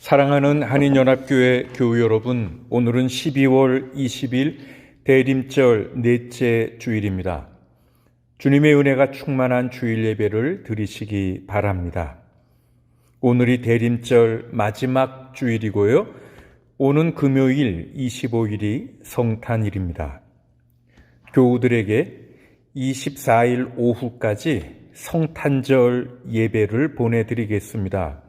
사랑하는 한인연합교회 교우 여러분, 오늘은 12월 20일 대림절 넷째 주일입니다. 주님의 은혜가 충만한 주일 예배를 드리시기 바랍니다. 오늘이 대림절 마지막 주일이고요. 오는 금요일 25일이 성탄일입니다. 교우들에게 24일 오후까지 성탄절 예배를 보내드리겠습니다.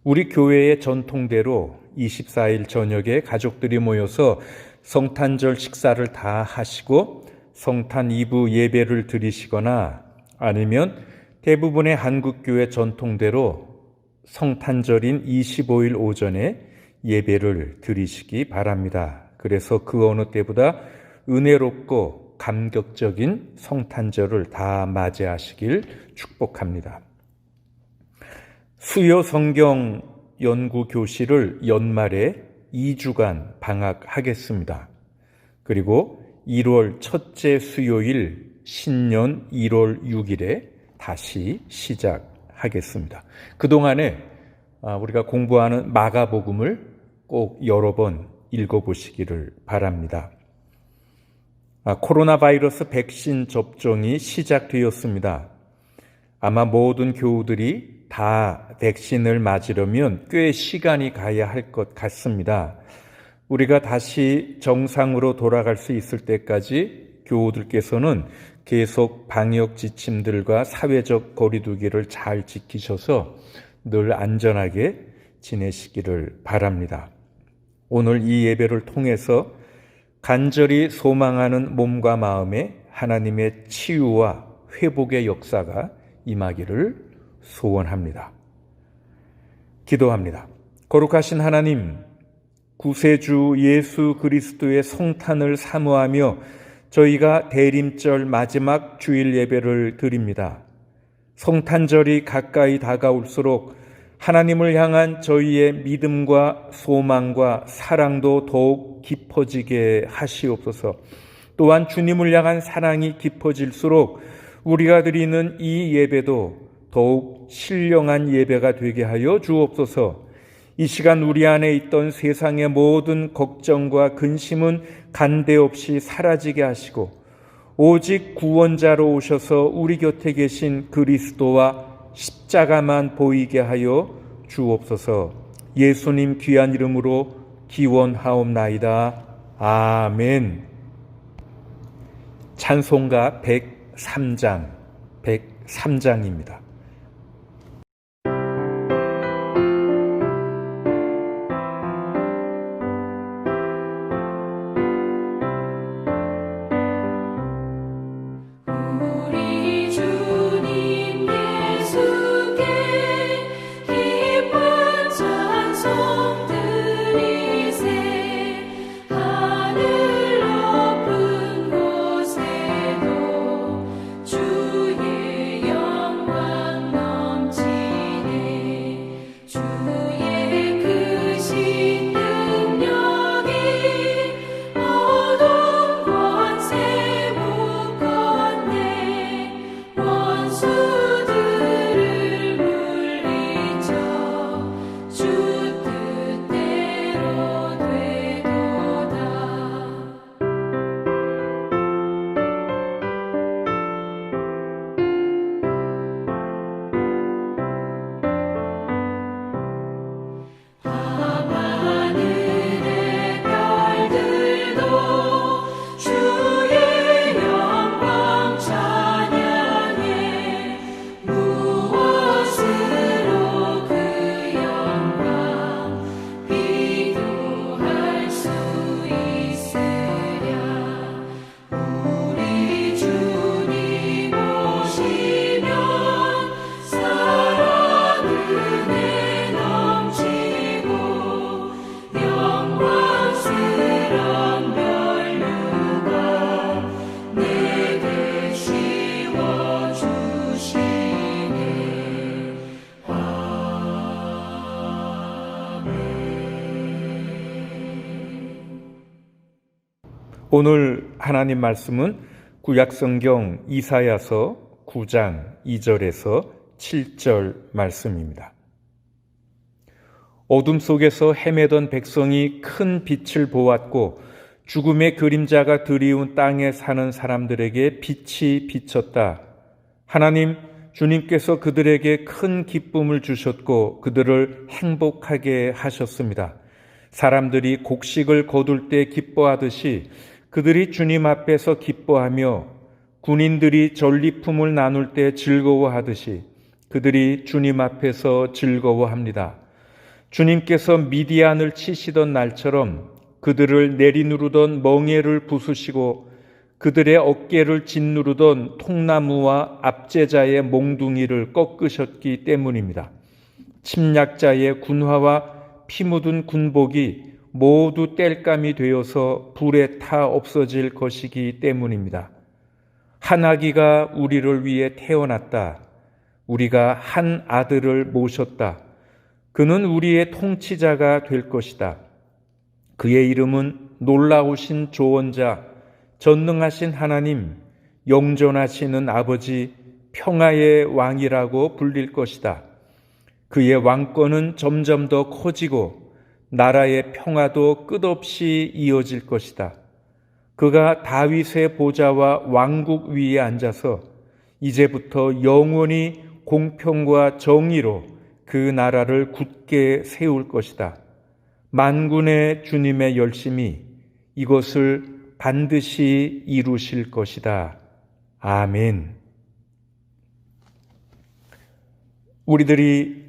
우리 교회의 전통대로 24일 저녁에 가족들이 모여서 성탄절 식사를 다 하시고 성탄 2부 예배를 드리시거나 아니면 대부분의 한국교회 전통대로 성탄절인 25일 오전에 예배를 드리시기 바랍니다. 그래서 그 어느 때보다 은혜롭고 감격적인 성탄절을 다 맞이하시길 축복합니다. 수요 성경 연구 교실을 연말에 2주간 방학하겠습니다. 그리고 1월 첫째 수요일 신년 1월 6일에 다시 시작하겠습니다. 그동안에 우리가 공부하는 마가복음을 꼭 여러 번 읽어보시기를 바랍니다. 코로나 바이러스 백신 접종이 시작되었습니다. 아마 모든 교우들이 다 백신을 맞으려면 꽤 시간이 가야 할 것 같습니다. 우리가 다시 정상으로 돌아갈 수 있을 때까지 교우들께서는 계속 방역 지침들과 사회적 거리두기를 잘 지키셔서 늘 안전하게 지내시기를 바랍니다. 오늘 이 예배를 통해서 간절히 소망하는 몸과 마음에 하나님의 치유와 회복의 역사가 임하기를 소원합니다. 기도합니다. 거룩하신 하나님, 구세주 예수 그리스도의 성탄을 사모하며 저희가 대림절 마지막 주일 예배를 드립니다. 성탄절이 가까이 다가올수록 하나님을 향한 저희의 믿음과 소망과 사랑도 더욱 깊어지게 하시옵소서. 또한 주님을 향한 사랑이 깊어질수록 우리가 드리는 이 예배도 더욱 신령한 예배가 되게 하여 주옵소서. 이 시간 우리 안에 있던 세상의 모든 걱정과 근심은 간데없이 사라지게 하시고 오직 구원자로 오셔서 우리 곁에 계신 그리스도와 십자가만 보이게 하여 주옵소서. 예수님 귀한 이름으로 기원하옵나이다. 아멘. 찬송가 103장입니다. 오늘 하나님 말씀은 구약성경 이사야서 9장 2절에서 7절 말씀입니다. 어둠 속에서 헤매던 백성이 큰 빛을 보았고 죽음의 그림자가 드리운 땅에 사는 사람들에게 빛이 비쳤다. 하나님, 주님께서 그들에게 큰 기쁨을 주셨고 그들을 행복하게 하셨습니다. 사람들이 곡식을 거둘 때 기뻐하듯이 그들이 주님 앞에서 기뻐하며 군인들이 전리품을 나눌 때 즐거워하듯이 그들이 주님 앞에서 즐거워합니다. 주님께서 미디안을 치시던 날처럼 그들을 내리누르던 멍에를 부수시고 그들의 어깨를 짓누르던 통나무와 압제자의 몽둥이를 꺾으셨기 때문입니다. 침략자의 군화와 피 묻은 군복이 모두 땔감이 되어서 불에 타 없어질 것이기 때문입니다. 한 아기가 우리를 위해 태어났다. 우리가 한 아들을 모셨다. 그는 우리의 통치자가 될 것이다. 그의 이름은 놀라우신 조언자, 전능하신 하나님, 영존하시는 아버지, 평화의 왕이라고 불릴 것이다. 그의 왕권은 점점 더 커지고 나라의 평화도 끝없이 이어질 것이다. 그가 다윗의 보좌와 왕국 위에 앉아서 이제부터 영원히 공평과 정의로 그 나라를 굳게 세울 것이다. 만군의 주님의 열심이 이것을 반드시 이루실 것이다. 아멘. 우리들이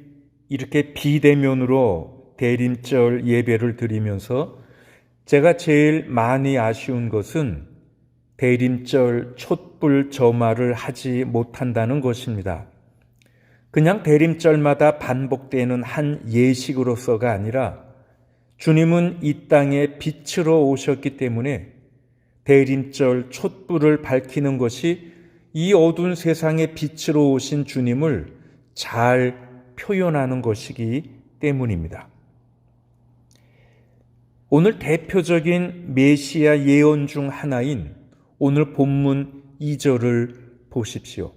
이렇게 비대면으로 대림절 예배를 드리면서 제가 제일 많이 아쉬운 것은 대림절 촛불 점화를 하지 못한다는 것입니다. 그냥 대림절마다 반복되는 한 예식으로서가 아니라 주님은 이 땅에 빛으로 오셨기 때문에 대림절 촛불을 밝히는 것이 이 어두운 세상에 빛으로 오신 주님을 잘 표현하는 것이기 때문입니다. 오늘 대표적인 메시아 예언 중 하나인 오늘 본문 2절을 보십시오.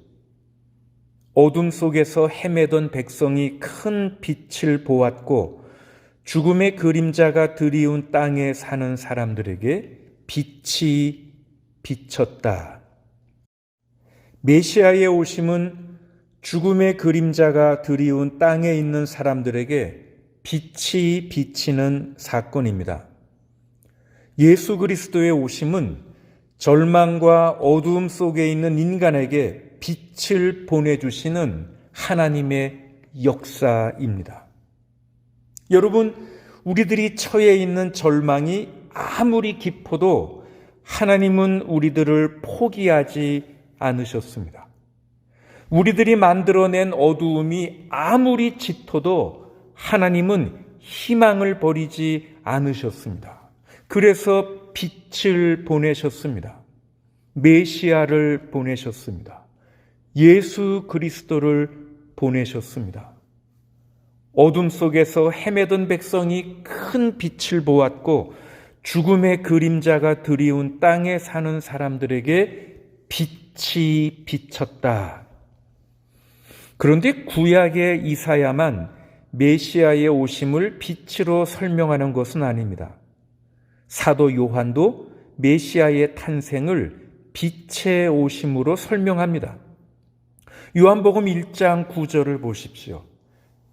어둠 속에서 헤매던 백성이 큰 빛을 보았고 죽음의 그림자가 드리운 땅에 사는 사람들에게 빛이 비쳤다. 메시아의 오심은 죽음의 그림자가 드리운 땅에 있는 사람들에게 빛이 비치는 사건입니다. 예수 그리스도의 오심은 절망과 어두움 속에 있는 인간에게 빛을 보내주시는 하나님의 역사입니다. 여러분, 우리들이 처해 있는 절망이 아무리 깊어도 하나님은 우리들을 포기하지 않으셨습니다. 우리들이 만들어낸 어두움이 아무리 짙어도 하나님은 희망을 버리지 않으셨습니다. 그래서 빛을 보내셨습니다. 메시아를 보내셨습니다. 예수 그리스도를 보내셨습니다. 어둠 속에서 헤매던 백성이 큰 빛을 보았고 죽음의 그림자가 드리운 땅에 사는 사람들에게 빛이 비쳤다. 그런데 구약의 이사야만 메시아의 오심을 빛으로 설명하는 것은 아닙니다. 사도 요한도 메시아의 탄생을 빛의 오심으로 설명합니다. 요한복음 1장 9절을 보십시오.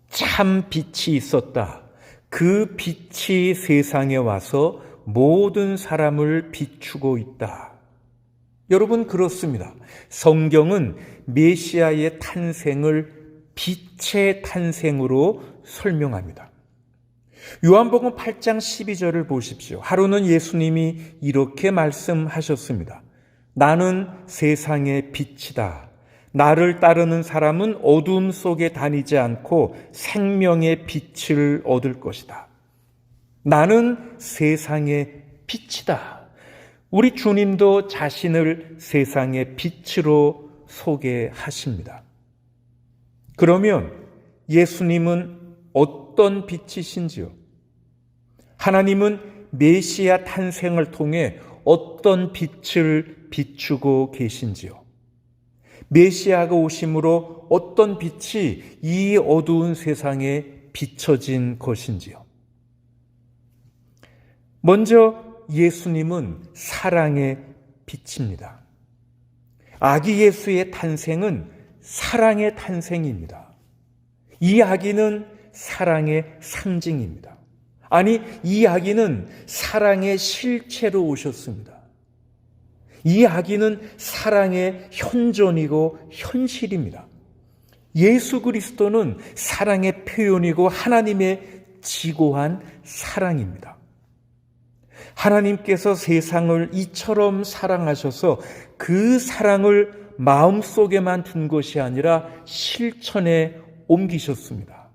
참 빛이 있었다. 그 빛이 세상에 와서 모든 사람을 비추고 있다. 여러분, 그렇습니다. 성경은 메시아의 탄생을 빛의 탄생으로 설명합니다. 요한복음 8장 12절을 보십시오. 하루는 예수님이 이렇게 말씀하셨습니다. 나는 세상의 빛이다. 나를 따르는 사람은 어둠 속에 다니지 않고 생명의 빛을 얻을 것이다. 나는 세상의 빛이다. 우리 주님도 자신을 세상의 빛으로 소개하십니다. 그러면 예수님은 어떤 빛이신지요? 하나님은 메시아 탄생을 통해 어떤 빛을 비추고 계신지요? 메시아가 오심으로 어떤 빛이 이 어두운 세상에 비춰진 것인지요? 먼저 예수님은 사랑의 빛입니다. 아기 예수의 탄생은 사랑의 탄생입니다. 이 아기는 사랑의 상징입니다. 아니, 이 아기는 사랑의 실체로 오셨습니다. 이 아기는 사랑의 현존이고 현실입니다. 예수 그리스도는 사랑의 표현이고 하나님의 지고한 사랑입니다. 하나님께서 세상을 이처럼 사랑하셔서 그 사랑을 마음속에만 둔 것이 아니라 실천에 옮기셨습니다.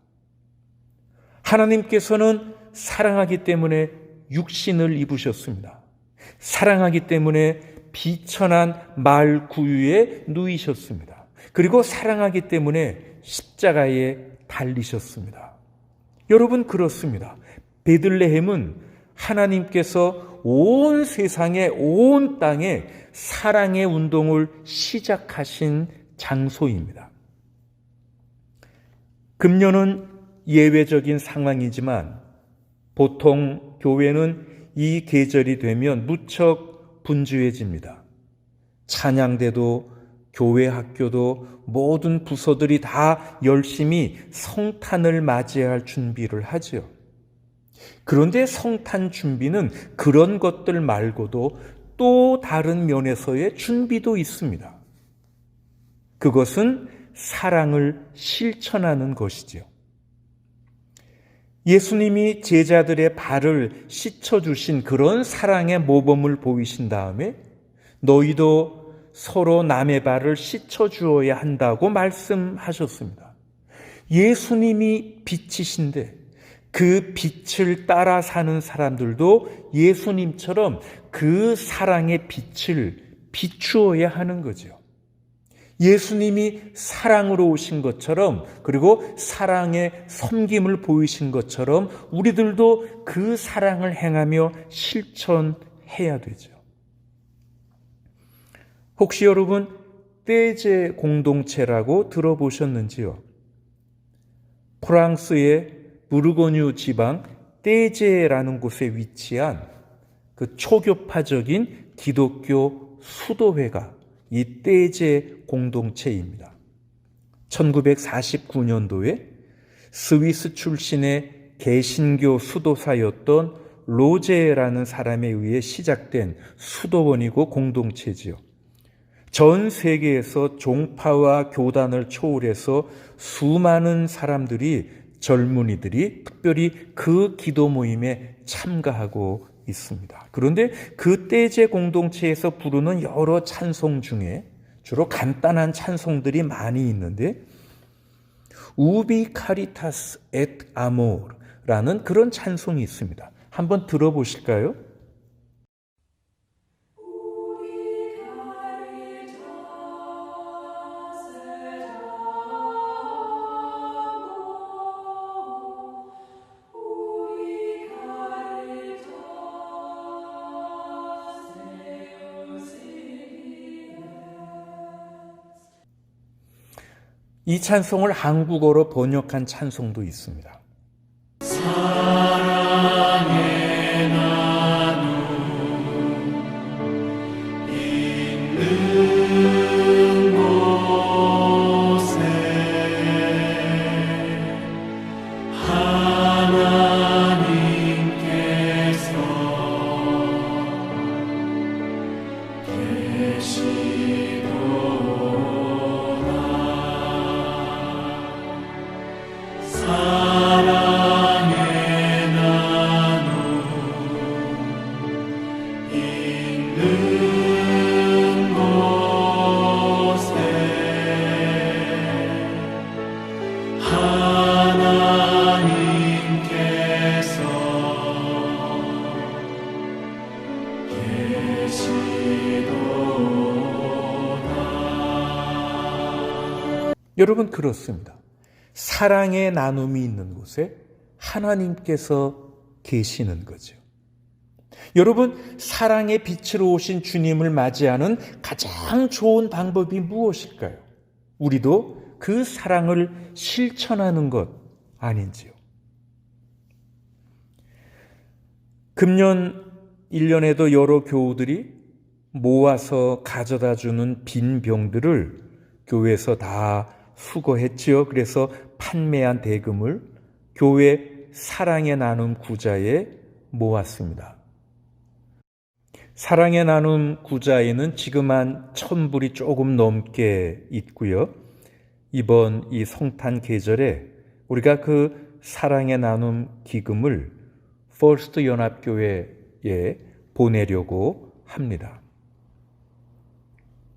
하나님께서는 사랑하기 때문에 육신을 입으셨습니다. 사랑하기 때문에 비천한 말 구유에 누이셨습니다. 그리고 사랑하기 때문에 십자가에 달리셨습니다. 여러분, 그렇습니다. 베들레헴은 하나님께서 온 세상에, 온 땅에 사랑의 운동을 시작하신 장소입니다. 금년은 예외적인 상황이지만 보통 교회는 이 계절이 되면 무척 분주해집니다. 찬양대도 교회 학교도 모든 부서들이 다 열심히 성탄을 맞이할 준비를 하죠. 그런데 성탄 준비는 그런 것들 말고도 또 다른 면에서의 준비도 있습니다. 그것은 사랑을 실천하는 것이지요. 예수님이 제자들의 발을 씻어주신 그런 사랑의 모범을 보이신 다음에 너희도 서로 남의 발을 씻어주어야 한다고 말씀하셨습니다. 예수님이 빛이신데 그 빛을 따라 사는 사람들도 예수님처럼 그 사랑의 빛을 비추어야 하는 거죠. 예수님이 사랑으로 오신 것처럼, 그리고 사랑의 섬김을 보이신 것처럼 우리들도 그 사랑을 행하며 실천해야 되죠. 혹시 여러분 떼제 공동체라고 들어보셨는지요? 프랑스의 부르고뉴 지방 떼제라는 곳에 위치한 그 초교파적인 기독교 수도회가 이 떼제 공동체입니다. 1949년도에 스위스 출신의 개신교 수도사였던 로제라는 사람에 의해 시작된 수도원이고 공동체지요. 전 세계에서 종파와 교단을 초월해서 수많은 사람들이, 젊은이들이 특별히 그 기도 모임에 참가하고 있습니다. 그런데 그 떼제 공동체에서 부르는 여러 찬송 중에 주로 간단한 찬송들이 많이 있는데 우비 카리타스 엣 아모르라는 그런 찬송이 있습니다. 한번 들어보실까요? 이 찬송을 한국어로 번역한 찬송도 있습니다. 사랑의 나눔 있는 곳에 하나님께서 사랑의 나눔 있는 곳에 하나님께서 계시도다. 여러분, 그렇습니다. 사랑의 나눔이 있는 곳에 하나님께서 계시는 거죠. 여러분, 사랑의 빛으로 오신 주님을 맞이하는 가장 좋은 방법이 무엇일까요? 우리도 그 사랑을 실천하는 것 아닌지요? 금년 1년에도 여러 교우들이 모아서 가져다 주는 빈 병들을 교회에서 다 수거했지요. 그래서 판매한 대금을 교회 사랑의 나눔 구자에 모았습니다. 사랑의 나눔 구자에는 지금 한 1,000불이 조금 넘게 있고요. 이번 이 성탄 계절에 우리가 그 사랑의 나눔 기금을 퍼스트 연합교회에 보내려고 합니다.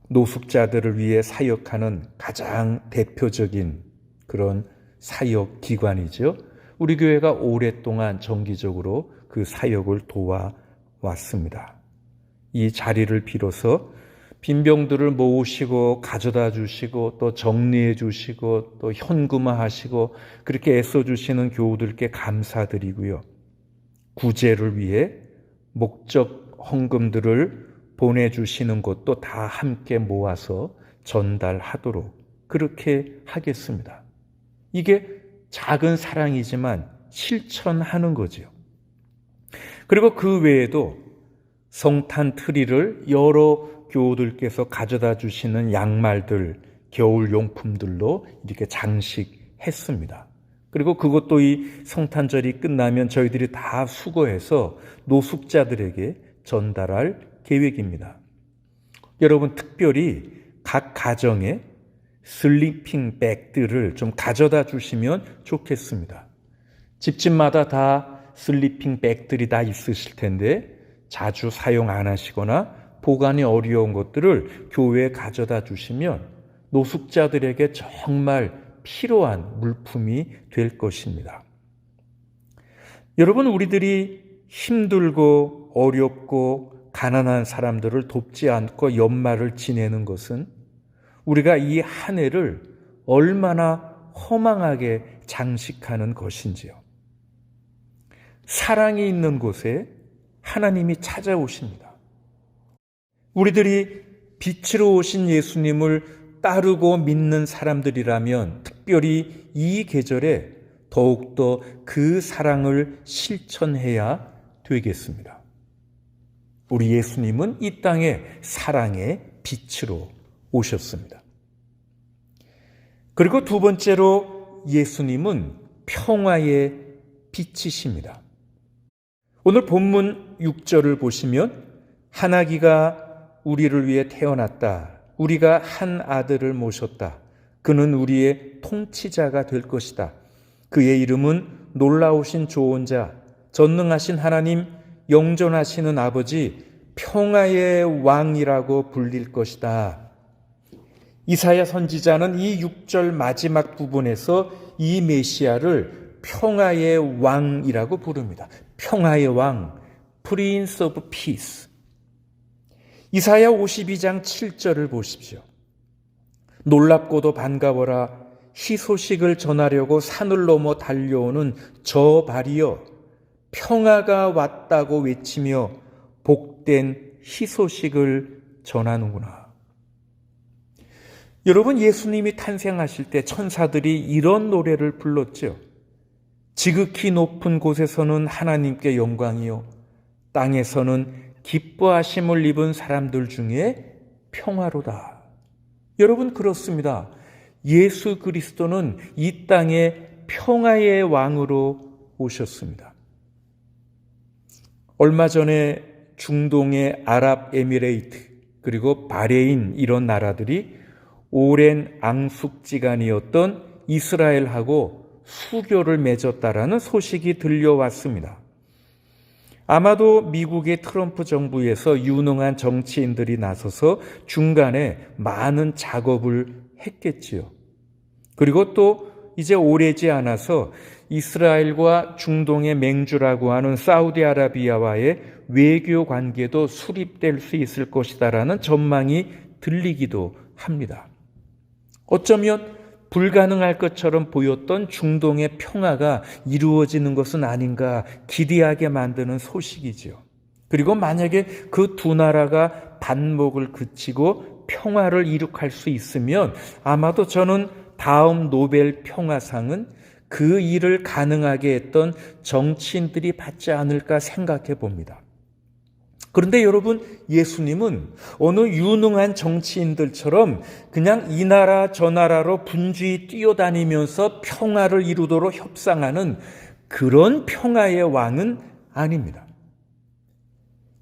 노숙자들을 위해 사역하는 가장 대표적인 그런 사역 기관이죠. 우리 교회가 오랫동안 정기적으로 그 사역을 도와왔습니다. 이 자리를 빌어서 빈병들을 모으시고 가져다 주시고 또 정리해 주시고 또 현금화하시고 그렇게 애써 주시는 교우들께 감사드리고요. 구제를 위해 목적 헌금들을 보내주시는 곳도 다 함께 모아서 전달하도록 그렇게 하겠습니다. 이게 작은 사랑이지만 실천하는 거죠. 그리고 그 외에도 성탄 트리를 여러 교우들께서 가져다 주시는 양말들, 겨울 용품들로 이렇게 장식했습니다. 그리고 그것도 이 성탄절이 끝나면 저희들이 다 수거해서 노숙자들에게 전달할 계획입니다. 여러분, 특별히 각 가정에 슬리핑 백들을 좀 가져다 주시면 좋겠습니다. 집집마다 다 슬리핑 백들이 다 있으실 텐데 자주 사용 안 하시거나 보관이 어려운 것들을 교회에 가져다 주시면 노숙자들에게 정말 필요한 물품이 될 것입니다. 여러분, 우리들이 힘들고 어렵고 가난한 사람들을 돕지 않고 연말을 지내는 것은 우리가 이 한 해를 얼마나 허망하게 장식하는 것인지요. 사랑이 있는 곳에 하나님이 찾아오십니다. 우리들이 빛으로 오신 예수님을 따르고 믿는 사람들이라면 특별히 이 계절에 더욱더 그 사랑을 실천해야 되겠습니다. 우리 예수님은 이 땅에 사랑의 빛으로 오셨습니다. 그리고 두 번째로 예수님은 평화의 빛이십니다. 오늘 본문 6절을 보시면 한 아기가 우리를 위해 태어났다. 우리가 한 아들을 모셨다. 그는 우리의 통치자가 될 것이다. 그의 이름은 놀라우신 조언자, 전능하신 하나님, 영존하시는 아버지, 평화의 왕이라고 불릴 것이다. 이사야 선지자는 이 6절 마지막 부분에서 이 메시아를 평화의 왕이라고 부릅니다. 평화의 왕, Prince of Peace. 이사야 52장 7절을 보십시오. 놀랍고도 반가워라. 희소식을 전하려고 산을 넘어 달려오는 저 발이여, 평화가 왔다고 외치며 복된 희소식을 전하는구나. 여러분, 예수님이 탄생하실 때 천사들이 이런 노래를 불렀죠. 지극히 높은 곳에서는 하나님께 영광이요, 땅에서는 기뻐하심을 입은 사람들 중에 평화로다. 여러분, 그렇습니다. 예수 그리스도는 이 땅에 평화의 왕으로 오셨습니다. 얼마 전에 중동의 아랍에미레이트 그리고 바레인 이런 나라들이 오랜 앙숙지간이었던 이스라엘하고 수교를 맺었다라는 소식이 들려왔습니다. 아마도 미국의 트럼프 정부에서 유능한 정치인들이 나서서 중간에 많은 작업을 했겠지요. 그리고 또 이제 오래지 않아서 이스라엘과 중동의 맹주라고 하는 사우디아라비아와의 외교 관계도 수립될 수 있을 것이다라는 전망이 들리기도 합니다. 어쩌면 불가능할 것처럼 보였던 중동의 평화가 이루어지는 것은 아닌가 기대하게 만드는 소식이지요. 그리고 만약에 그 두 나라가 반목을 그치고 평화를 이룩할 수 있으면 아마도 저는 다음 노벨 평화상은 그 일을 가능하게 했던 정치인들이 받지 않을까 생각해 봅니다. 그런데 여러분, 예수님은 어느 유능한 정치인들처럼 그냥 이 나라 저 나라로 분주히 뛰어다니면서 평화를 이루도록 협상하는 그런 평화의 왕은 아닙니다.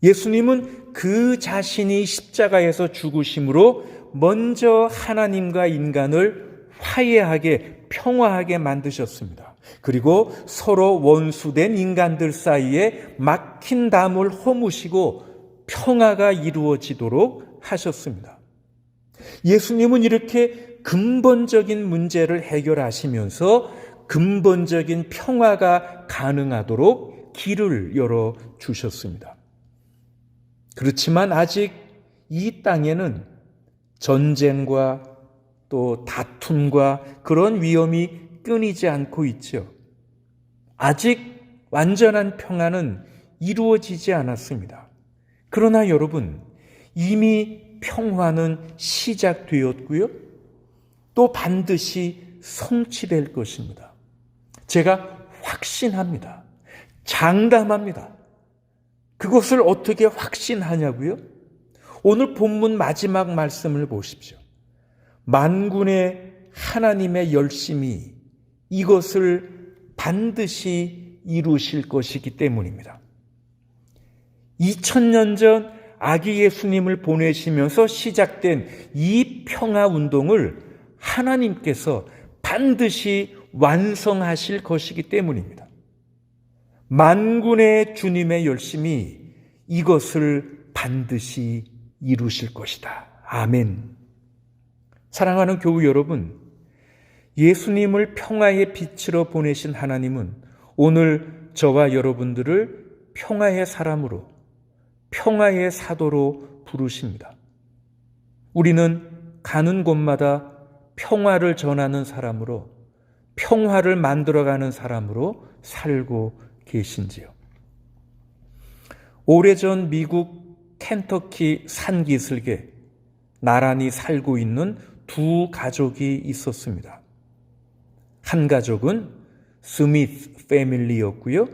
예수님은 그 자신이 십자가에서 죽으심으로 먼저 하나님과 인간을 화해하게 평화하게 만드셨습니다. 그리고 서로 원수된 인간들 사이에 막힌 담을 허무시고 평화가 이루어지도록 하셨습니다. 예수님은 이렇게 근본적인 문제를 해결하시면서 근본적인 평화가 가능하도록 길을 열어 주셨습니다. 그렇지만 아직 이 땅에는 전쟁과 또 다툼과 그런 위험이 끊이지 않고 있죠. 아직 완전한 평화는 이루어지지 않았습니다. 그러나 여러분, 이미 평화는 시작되었고요. 또 반드시 성취될 것입니다. 제가 확신합니다. 장담합니다. 그것을 어떻게 확신하냐고요? 오늘 본문 마지막 말씀을 보십시오. 만군의 하나님의 열심이 이것을 반드시 이루실 것이기 때문입니다. 2000년 전 아기 예수님을 보내시면서 시작된 이 평화 운동을 하나님께서 반드시 완성하실 것이기 때문입니다. 만군의 주님의 열심이 이것을 반드시 이루실 것이다. 아멘. 사랑하는 교우 여러분, 예수님을 평화의 빛으로 보내신 하나님은 오늘 저와 여러분들을 평화의 사람으로, 평화의 사도로 부르십니다. 우리는 가는 곳마다 평화를 전하는 사람으로, 평화를 만들어가는 사람으로 살고 계신지요. 오래전 미국 켄터키 산기슭에 나란히 살고 있는 두 가족이 있었습니다. 한 가족은 스미스 패밀리였고요.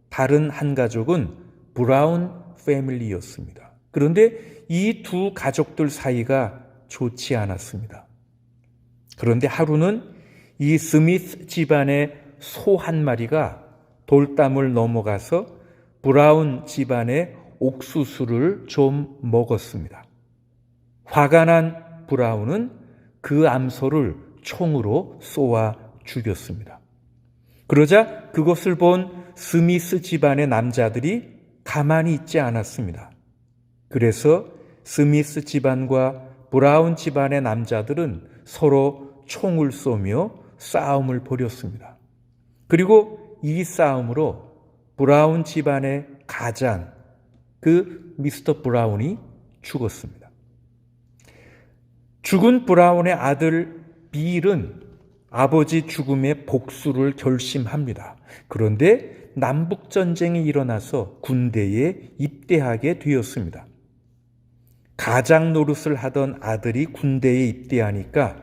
다른 한 가족은 브라운 패밀리였습니다. 그런데 이 두 가족들 사이가 좋지 않았습니다. 그런데 하루는 이 스미스 집안의 소 한 마리가 돌담을 넘어가서 브라운 집안의 옥수수를 좀 먹었습니다. 화가 난 브라운은 그 암소를 총으로 쏘아 죽였습니다. 그러자 그것을 본 스미스 집안의 남자들이 가만히 있지 않았습니다. 그래서 스미스 집안과 브라운 집안의 남자들은 서로 총을 쏘며 싸움을 벌였습니다. 그리고 이 싸움으로 브라운 집안의 가장, 그 미스터 브라운이 죽었습니다. 죽은 브라운의 아들 빌은 아버지 죽음의 복수를 결심합니다. 그런데 남북전쟁이 일어나서 군대에 입대하게 되었습니다. 가장 노릇을 하던 아들이 군대에 입대하니까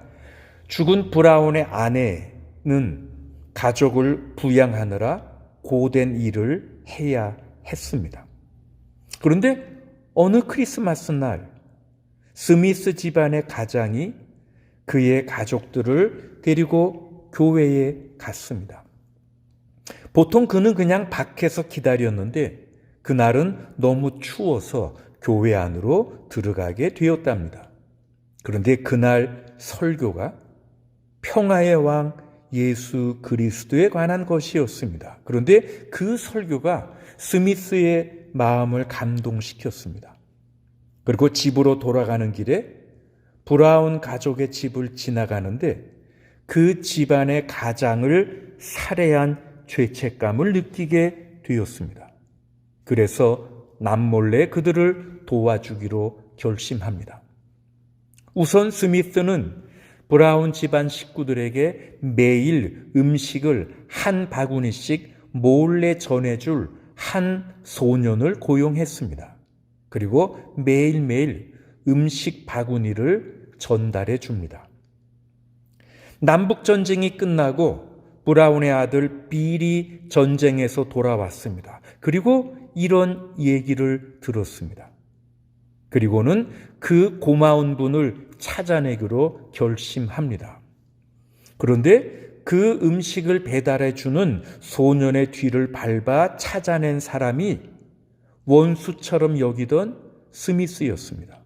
죽은 브라운의 아내는 가족을 부양하느라 고된 일을 해야 했습니다. 그런데 어느 크리스마스 날 스미스 집안의 가장이 그의 가족들을 데리고 교회에 갔습니다. 보통 그는 그냥 밖에서 기다렸는데 그날은 너무 추워서 교회 안으로 들어가게 되었답니다. 그런데 그날 설교가 평화의 왕 예수 그리스도에 관한 것이었습니다. 그런데 그 설교가 스미스의 마음을 감동시켰습니다. 그리고 집으로 돌아가는 길에 브라운 가족의 집을 지나가는데 그 집안의 가장을 살해한 죄책감을 느끼게 되었습니다. 그래서 남몰래 그들을 도와주기로 결심합니다. 우선 스미스는 브라운 집안 식구들에게 매일 음식을 한 바구니씩 몰래 전해줄 한 소년을 고용했습니다. 그리고 매일매일 음식 바구니를 전달해 줍니다. 남북전쟁이 끝나고 브라운의 아들 빌이 전쟁에서 돌아왔습니다. 그리고 이런 얘기를 들었습니다. 그리고는 그 고마운 분을 찾아내기로 결심합니다. 그런데 그 음식을 배달해 주는 소년의 뒤를 밟아 찾아낸 사람이 원수처럼 여기던 스미스였습니다.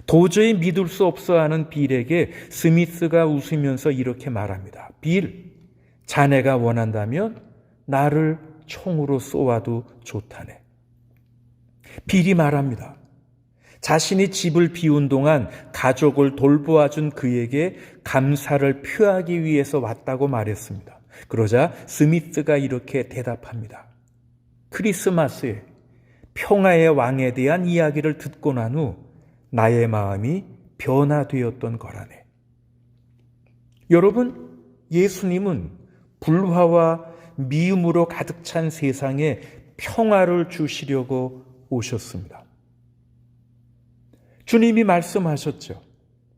도저히 믿을 수 없어하는 빌에게 스미스가 웃으면서 이렇게 말합니다. 빌, 자네가 원한다면 나를 총으로 쏘아도 좋다네. 빌이 말합니다. 자신이 집을 비운 동안 가족을 돌보아준 그에게 감사를 표하기 위해서 왔다고 말했습니다. 그러자 스미스가 이렇게 대답합니다. 크리스마스에 평화의 왕에 대한 이야기를 듣고 난 후 나의 마음이 변화되었던 거라네. 여러분, 예수님은 불화와 미움으로 가득 찬 세상에 평화를 주시려고 오셨습니다. 주님이 말씀하셨죠.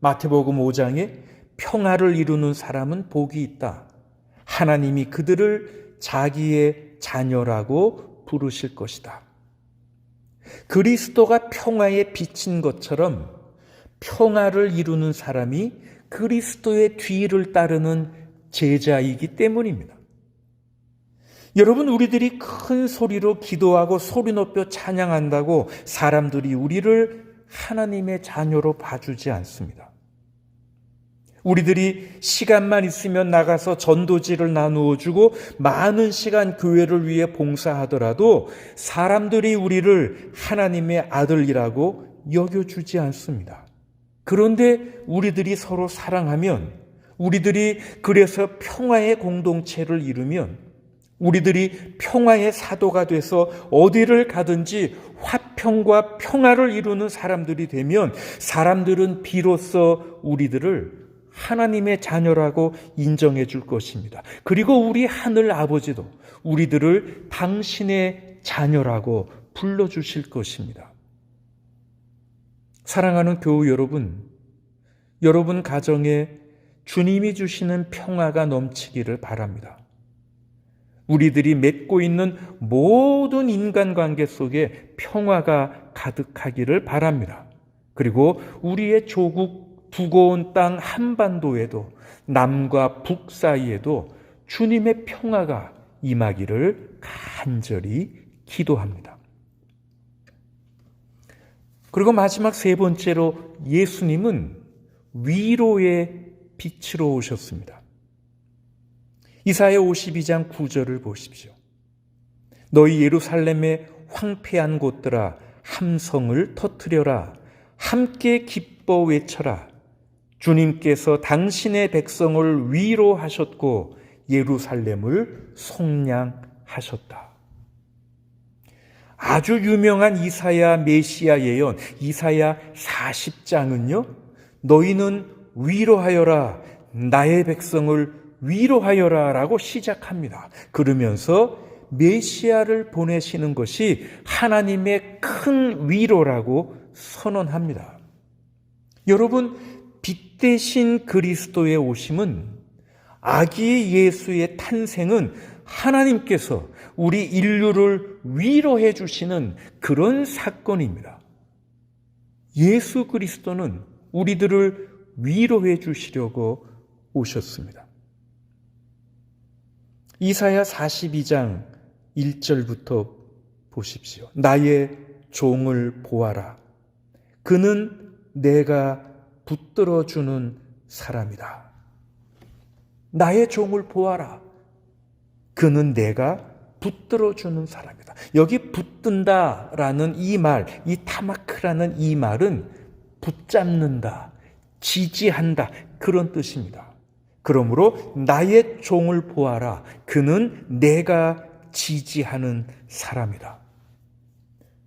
마태복음 5장에 평화를 이루는 사람은 복이 있다. 하나님이 그들을 자기의 자녀라고 부르실 것이다. 그리스도가 평화의 빛인 것처럼 평화를 이루는 사람이 그리스도의 뒤를 따르는 제자이기 때문입니다. 여러분, 우리들이 큰 소리로 기도하고 소리 높여 찬양한다고 사람들이 우리를 하나님의 자녀로 봐주지 않습니다. 우리들이 시간만 있으면 나가서 전도지를 나누어 주고 많은 시간 교회를 위해 봉사하더라도 사람들이 우리를 하나님의 아들이라고 여겨주지 않습니다. 그런데 우리들이 서로 사랑하면, 우리들이 그래서 평화의 공동체를 이루면, 우리들이 평화의 사도가 돼서 어디를 가든지 화평과 평화를 이루는 사람들이 되면 사람들은 비로소 우리들을 하나님의 자녀라고 인정해 줄 것입니다. 그리고 우리 하늘 아버지도 우리들을 당신의 자녀라고 불러주실 것입니다. 사랑하는 교우 여러분, 여러분 가정에 주님이 주시는 평화가 넘치기를 바랍니다. 우리들이 맺고 있는 모든 인간관계 속에 평화가 가득하기를 바랍니다. 그리고 우리의 조국 두고온 땅 한반도에도 남과 북 사이에도 주님의 평화가 임하기를 간절히 기도합니다. 그리고 마지막 세 번째로 예수님은 위로의 빛으로 오셨습니다. 이사야 52장 9절을 보십시오. 너희 예루살렘의 황폐한 곳들아 함성을 터뜨려라. 함께 기뻐 외쳐라. 주님께서 당신의 백성을 위로하셨고 예루살렘을 속량하셨다. 아주 유명한 이사야 메시아 예언 이사야 40장은요. 너희는 위로하여라. 나의 백성을 위로하여라 라고 시작합니다. 그러면서 메시아를 보내시는 것이 하나님의 큰 위로라고 선언합니다. 여러분, 빛 대신 그리스도의 오심은, 아기 예수의 탄생은 하나님께서 우리 인류를 위로해 주시는 그런 사건입니다. 예수 그리스도는 우리들을 위로해 주시려고 오셨습니다. 이사야 42장 1절부터 보십시오. 나의 종을 보아라. 그는 내가 붙들어주는 사람이다. 나의 종을 보아라. 그는 내가 붙들어주는 사람이다. 여기 붙든다라는 이 말, 이 타마크라는 이 말은 붙잡는다, 지지한다, 그런 뜻입니다. 그러므로 나의 종을 보아라. 그는 내가 지지하는 사람이다.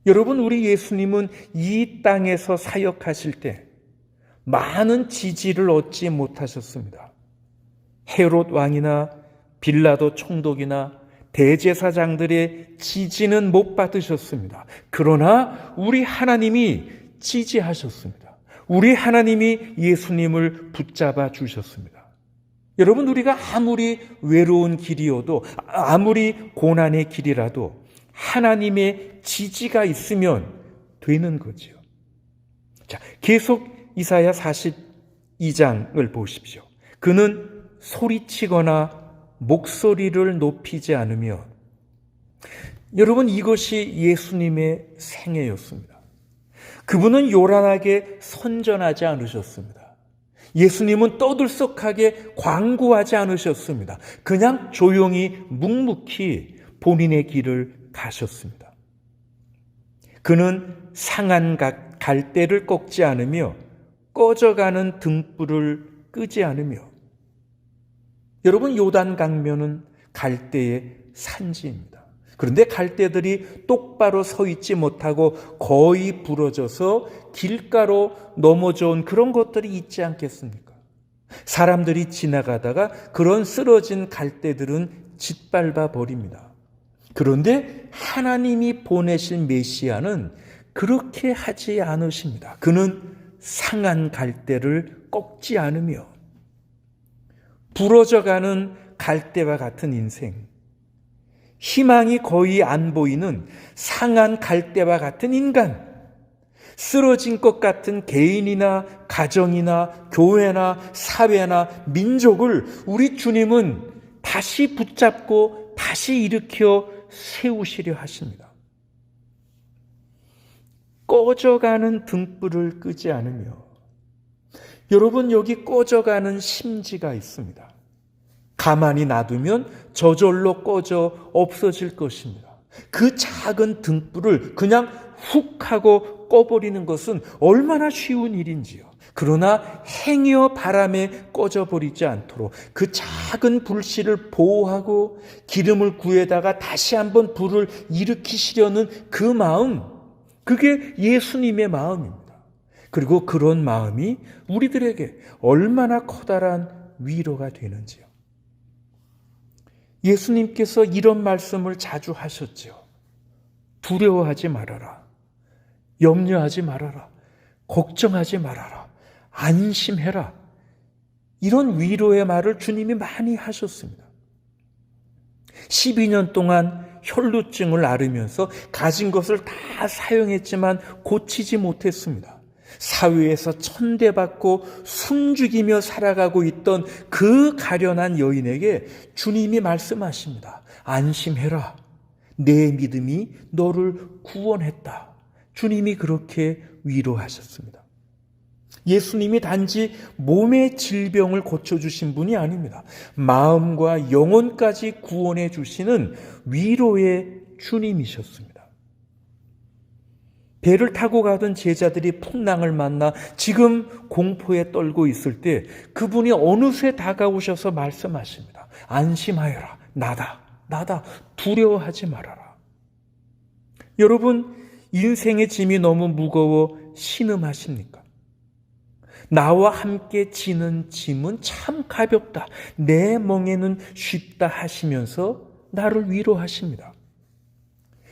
여러분, 우리 예수님은 이 땅에서 사역하실 때 많은 지지를 얻지 못하셨습니다. 헤롯 왕이나 빌라도 총독이나 대제사장들의 지지는 못 받으셨습니다. 그러나 우리 하나님이 지지하셨습니다. 우리 하나님이 예수님을 붙잡아 주셨습니다. 여러분, 우리가 아무리 외로운 길이어도, 아무리 고난의 길이라도 하나님의 지지가 있으면 되는 거죠. 자, 계속 이사야 42장을 보십시오. 그는 소리치거나 목소리를 높이지 않으며, 여러분, 이것이 예수님의 생애였습니다. 그분은 요란하게 선전하지 않으셨습니다. 예수님은 떠들썩하게 광고하지 않으셨습니다. 그냥 조용히 묵묵히 본인의 길을 가셨습니다. 그는 상한 갈대를 꺾지 않으며 꺼져가는 등불을 끄지 않으며, 여러분, 요단 강변은 갈대의 산지입니다. 그런데 갈대들이 똑바로 서 있지 못하고 거의 부러져서 길가로 넘어져 온 그런 것들이 있지 않겠습니까? 사람들이 지나가다가 그런 쓰러진 갈대들은 짓밟아 버립니다. 그런데 하나님이 보내신 메시아는 그렇게 하지 않으십니다. 그는 상한 갈대를 꺾지 않으며 부러져가는 갈대와 같은 인생, 희망이 거의 안 보이는 상한 갈대와 같은 인간, 쓰러진 것 같은 개인이나 가정이나 교회나 사회나 민족을 우리 주님은 다시 붙잡고 다시 일으켜 세우시려 하십니다. 꺼져가는 등불을 끄지 않으며, 여러분, 여기 꺼져가는 심지가 있습니다. 가만히 놔두면 저절로 꺼져 없어질 것입니다. 그 작은 등불을 그냥 훅 하고 꺼버리는 것은 얼마나 쉬운 일인지요. 그러나 행여 바람에 꺼져버리지 않도록 그 작은 불씨를 보호하고 기름을 구해다가 다시 한번 불을 일으키시려는 그 마음, 그게 예수님의 마음입니다. 그리고 그런 마음이 우리들에게 얼마나 커다란 위로가 되는지요. 예수님께서 이런 말씀을 자주 하셨죠. 두려워하지 말아라. 염려하지 말아라. 걱정하지 말아라. 안심해라. 이런 위로의 말을 주님이 많이 하셨습니다. 12년 동안 혈루증을 앓으면서 가진 것을 다 사용했지만 고치지 못했습니다. 사회에서 천대받고 숨죽이며 살아가고 있던 그 가련한 여인에게 주님이 말씀하십니다. 안심해라. 내 믿음이 너를 구원했다. 주님이 그렇게 위로하셨습니다. 예수님이 단지 몸의 질병을 고쳐주신 분이 아닙니다. 마음과 영혼까지 구원해 주시는 위로의 주님이셨습니다. 배를 타고 가던 제자들이 풍랑을 만나 지금 공포에 떨고 있을 때 그분이 어느새 다가오셔서 말씀하십니다. 안심하여라. 나다. 두려워하지 말아라. 여러분, 인생의 짐이 너무 무거워 신음하십니까? 나와 함께 지는 짐은 참 가볍다. 내 멍에는 쉽다 하시면서 나를 위로하십니다.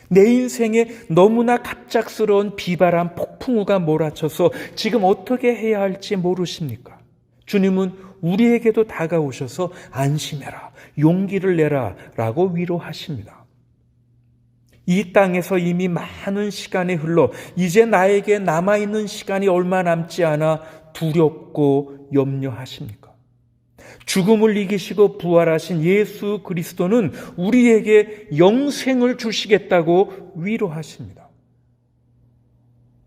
내 인생에 너무나 갑작스러운 비바람 폭풍우가 몰아쳐서 지금 어떻게 해야 할지 모르십니까? 주님은 우리에게도 다가오셔서 안심해라, 용기를 내라 라고 위로하십니다. 이 땅에서 이미 많은 시간이 흘러 이제 나에게 남아있는 시간이 얼마 남지 않아 두렵고 염려하십니까? 죽음을 이기시고 부활하신 예수 그리스도는 우리에게 영생을 주시겠다고 위로하십니다.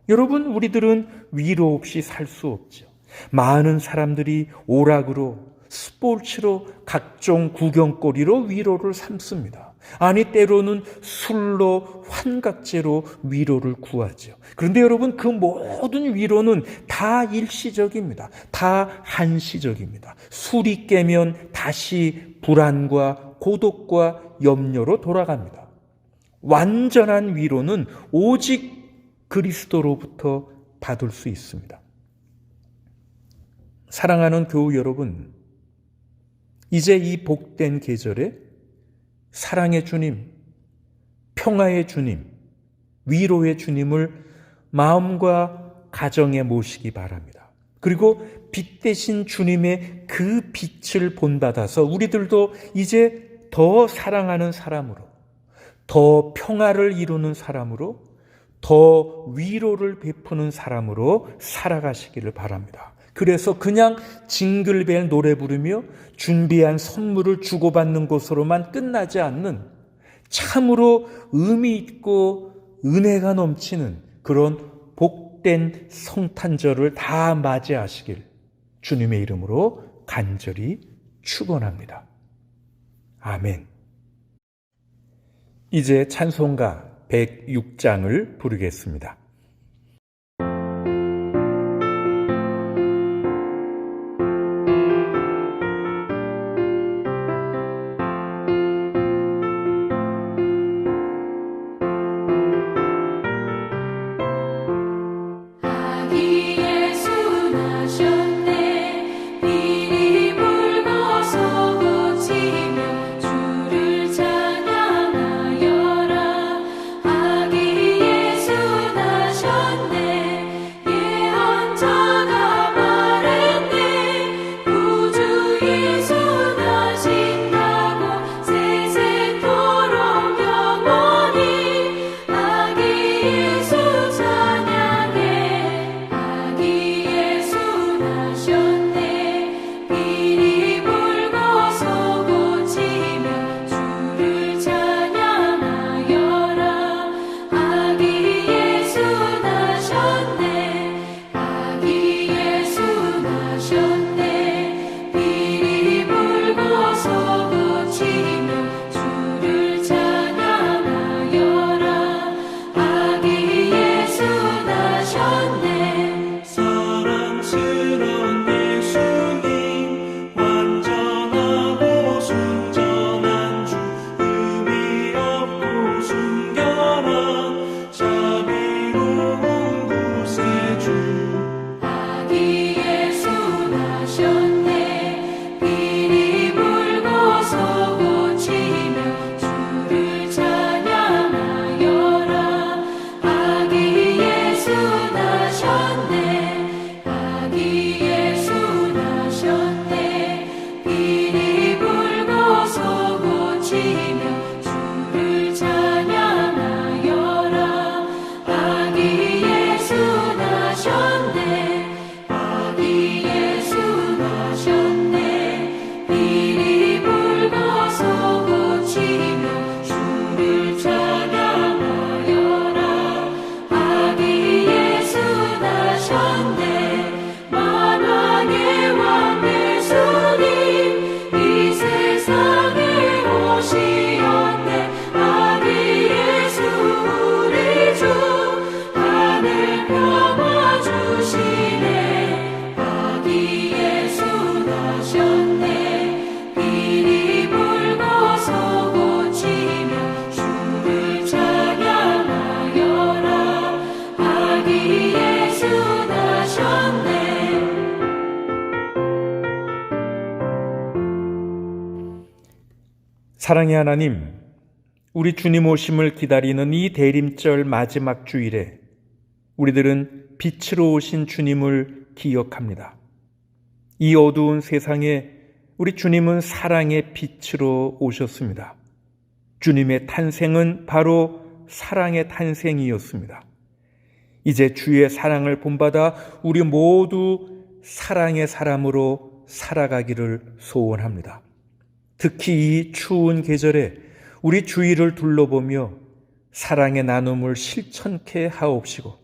여러분, 우리들은 위로 없이 살 수 없죠. 많은 사람들이 오락으로, 스포츠로, 각종 구경거리로 위로를 삼습니다. 아니, 때로는 술로, 환각제로 위로를 구하죠. 그런데 여러분, 그 모든 위로는 다 일시적입니다. 다 한시적입니다. 술이 깨면 다시 불안과 고독과 염려로 돌아갑니다. 완전한 위로는 오직 그리스도로부터 받을 수 있습니다. 사랑하는 교우 여러분, 이제 이 복된 계절에 사랑의 주님, 평화의 주님, 위로의 주님을 마음과 가정에 모시기 바랍니다. 그리고 빛 대신 주님의 그 빛을 본받아서 우리들도 이제 더 사랑하는 사람으로, 더 평화를 이루는 사람으로, 더 위로를 베푸는 사람으로 살아가시기를 바랍니다. 그래서 그냥 징글벨 노래 부르며 준비한 선물을 주고받는 것으로만 끝나지 않는 참으로 의미 있고 은혜가 넘치는 그런 복된 성탄절을 다 맞이하시길 주님의 이름으로 간절히 축원합니다. 아멘. 이제 찬송가 106장을 부르겠습니다. 사랑의 하나님, 우리 주님 오심을 기다리는 이 대림절 마지막 주일에 우리들은 빛으로 오신 주님을 기억합니다. 이 어두운 세상에 우리 주님은 사랑의 빛으로 오셨습니다. 주님의 탄생은 바로 사랑의 탄생이었습니다. 이제 주의 사랑을 본받아 우리 모두 사랑의 사람으로 살아가기를 소원합니다. 특히 이 추운 계절에 우리 주위를 둘러보며 사랑의 나눔을 실천케 하옵시고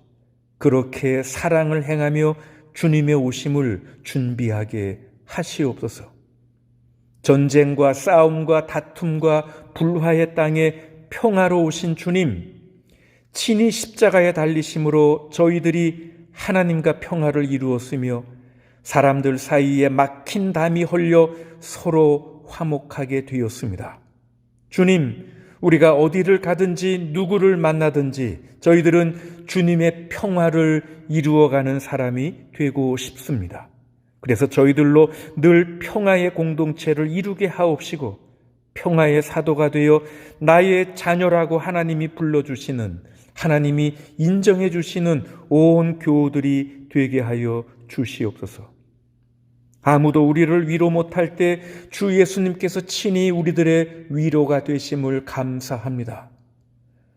그렇게 사랑을 행하며 주님의 오심을 준비하게 하시옵소서. 전쟁과 싸움과 다툼과 불화의 땅에 평화로 오신 주님, 친히 십자가에 달리심으로 저희들이 하나님과 평화를 이루었으며 사람들 사이에 막힌 담이 헐려 서로 화목하게 되었습니다. 주님, 우리가 어디를 가든지 누구를 만나든지 저희들은 주님의 평화를 이루어가는 사람이 되고 싶습니다. 그래서 저희들로 늘 평화의 공동체를 이루게 하옵시고 평화의 사도가 되어 나의 자녀라고 하나님이 불러주시는, 하나님이 인정해 주시는 온 교우들이 되게 하여 주시옵소서. 아무도 우리를 위로 못할 때 주 예수님께서 친히 우리들의 위로가 되심을 감사합니다.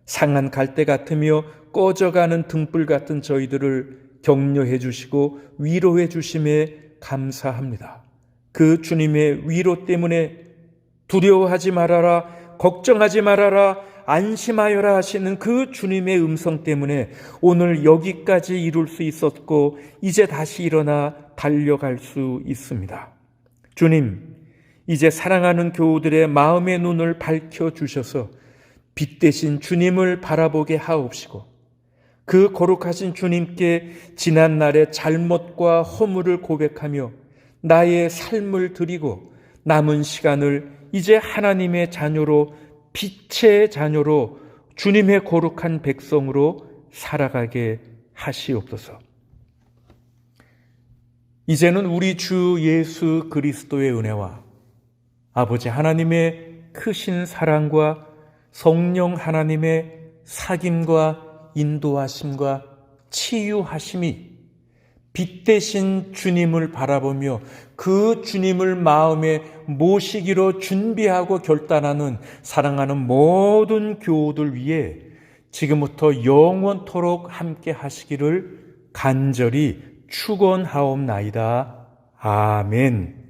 상한 갈대 같으며 꺼져가는 등불 같은 저희들을 격려해 주시고 위로해 주심에 감사합니다. 그 주님의 위로 때문에 두려워하지 말아라, 걱정하지 말아라, 안심하여라 하시는 그 주님의 음성 때문에 오늘 여기까지 이룰 수 있었고 이제 다시 일어나 달려갈 수 있습니다. 주님, 이제 사랑하는 교우들의 마음의 눈을 밝혀주셔서 빛 대신 주님을 바라보게 하옵시고 그 거룩하신 주님께 지난날의 잘못과 허물을 고백하며 나의 삶을 드리고 남은 시간을 이제 하나님의 자녀로, 빛의 자녀로, 주님의 거룩한 백성으로 살아가게 하시옵소서. 이제는 우리 주 예수 그리스도의 은혜와 아버지 하나님의 크신 사랑과 성령 하나님의 사귐과 인도하심과 치유하심이 빛 대신 주님을 바라보며 그 주님을 마음에 모시기로 준비하고 결단하는 사랑하는 모든 교우들 위해 지금부터 영원토록 함께 하시기를 간절히 축원하옵나이다. 아멘.